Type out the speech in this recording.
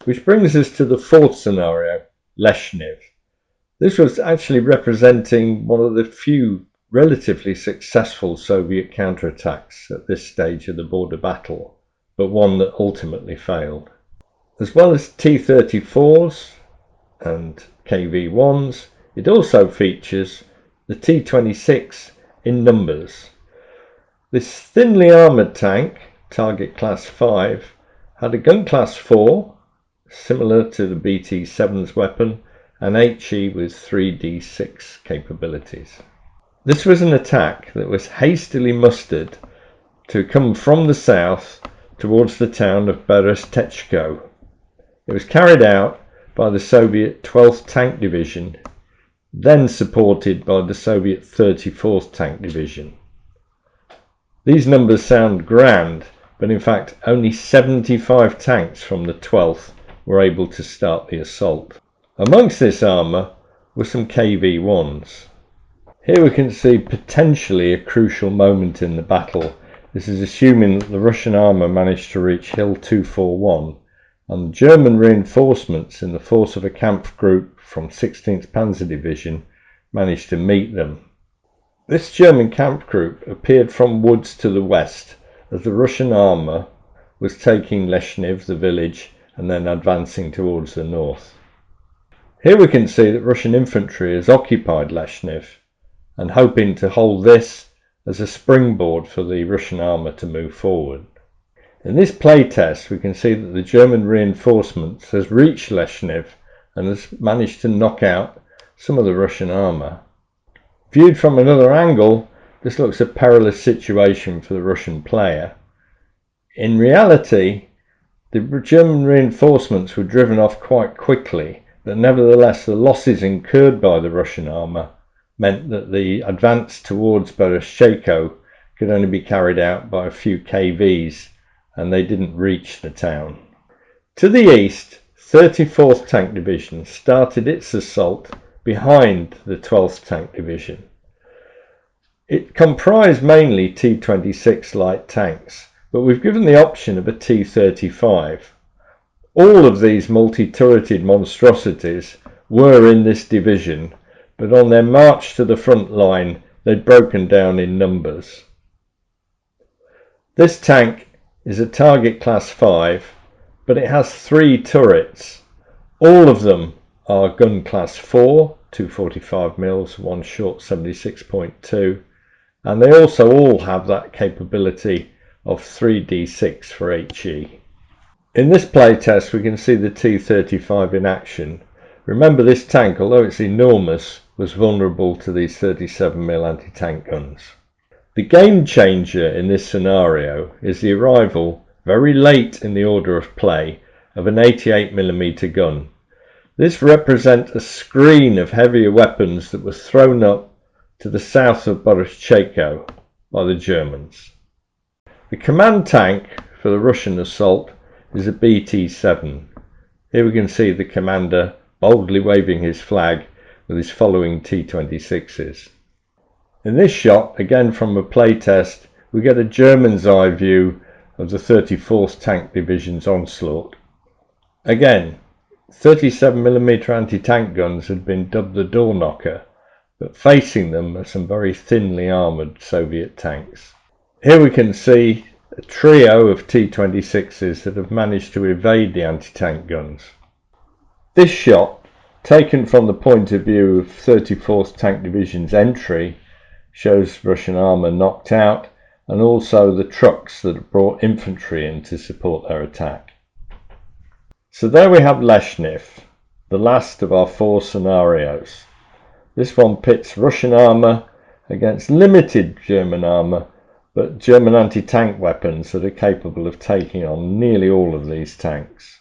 Which brings us to the fourth scenario, Leshniv. This was actually representing one of the few relatively successful Soviet counterattacks at this stage of the border battle, but one that ultimately failed. As well as T-34s and KV-1s, it also features the T-26 in numbers. This thinly armoured tank, target class 5, had a gun class 4, similar to the BT-7's weapon, and HE with 3D6 capabilities. This was an attack that was hastily mustered to come from the south towards the town of Berestechko. It was carried out by the Soviet 12th Tank Division, then supported by the Soviet 34th Tank Division. These numbers sound grand, but in fact only 75 tanks from the 12th were able to start the assault. Amongst this armour were some KV-1s. Here we can see potentially a crucial moment in the battle. This is assuming that the Russian armour managed to reach Hill 241 and German reinforcements in the force of a Kampf group from 16th Panzer Division managed to meet them. This German camp group appeared from woods to the west as the Russian armour was taking Leshniv, the village, and then advancing towards the north. Here we can see that Russian infantry has occupied Leshniv and hoping to hold this as a springboard for the Russian armour to move forward. In this playtest we can see that the German reinforcements has reached Leshniv and has managed to knock out some of the Russian armour. Viewed from another angle, this looks a perilous situation for the Russian player. In reality, the German reinforcements were driven off quite quickly, but nevertheless the losses incurred by the Russian armour meant that the advance towards Berestechko could only be carried out by a few KVs, and they didn't reach the town. To the east, 34th Tank Division started its assault behind the 12th Tank Division. It comprised mainly T-26 light tanks, but we've given the option of a T-35. All of these multi-turreted monstrosities were in this division, but on their march to the front line they'd broken down in numbers. This tank is a target class 5, but it has 3 turrets. All of them are gun class 4, 245mm, one short 76.2, and they also all have that capability of 3D6 for HE. In this playtest we can see the T-35 in action. Remember, this tank, although it's enormous, was vulnerable to these 37mm anti-tank guns. The game changer in this scenario is the arrival, very late in the order of play, of an 88mm gun. This represents a screen of heavier weapons that was thrown up to the south of Berestechko by the Germans. The command tank for the Russian assault is a BT-7. Here we can see the commander boldly waving his flag with his following T-26s. In this shot, again from a playtest, we get a German's eye view of the 34th Tank Division's onslaught. Again, 37mm anti-tank guns had been dubbed the door knocker, but facing them are some very thinly armoured Soviet tanks. Here we can see a trio of T-26s that have managed to evade the anti-tank guns. This shot, taken from the point of view of 34th Tank Division's entry, shows Russian armour knocked out and also the trucks that have brought infantry in to support their attack. So there we have Leshniv, the last of our 4 scenarios. This one pits Russian armour against limited German armour, but German anti-tank weapons that are capable of taking on nearly all of these tanks.